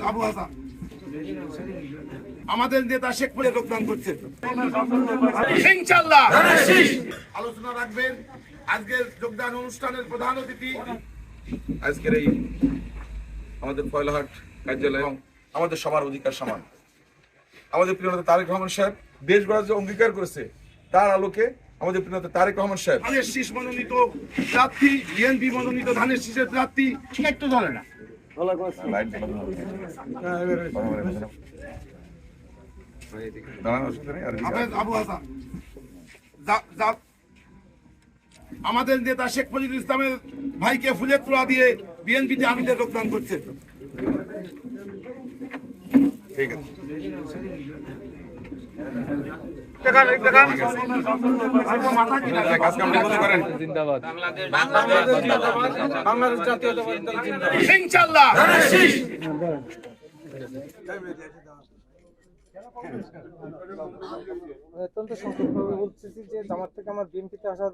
আবু হাসান আমাদের নেতা শেখ মুজিব যোগদান করছে ইনশাআল্লাহ। আলোচনা রাখবেন আজকের যোগদান অনুষ্ঠানের প্রধান অতিথি আজকের এই আমাদের পয়লাহাট কার্যালয় এবং আমাদের সবার অধিকার সমান আমাদের প্রিয় নেতা তারেক রহমান সাহেব দেশ গড়ার যে অঙ্গীকার করেছে তার আলোকে আমাদের প্রিয় নেতা তারেক রহমান সাহেব ধানের শীষ মনোনীত প্রার্থী, বিএনপি মনোনীত ধানের শীষের প্রার্থী একটু ধরে না আবু হাসান আমাদের নেতা শেখ মুজিবুল ইসলামের ভাইকে ফুলের তোড়া দিয়ে বিএনপিতে আমিদের যোগদান করছে। ঠিক আছে ইনশাআল্লাহ। অত্যন্ত সংক্ষিপ্তভাবে বলতেছি যে জামাত থেকে আমার বিএনপিতে আসার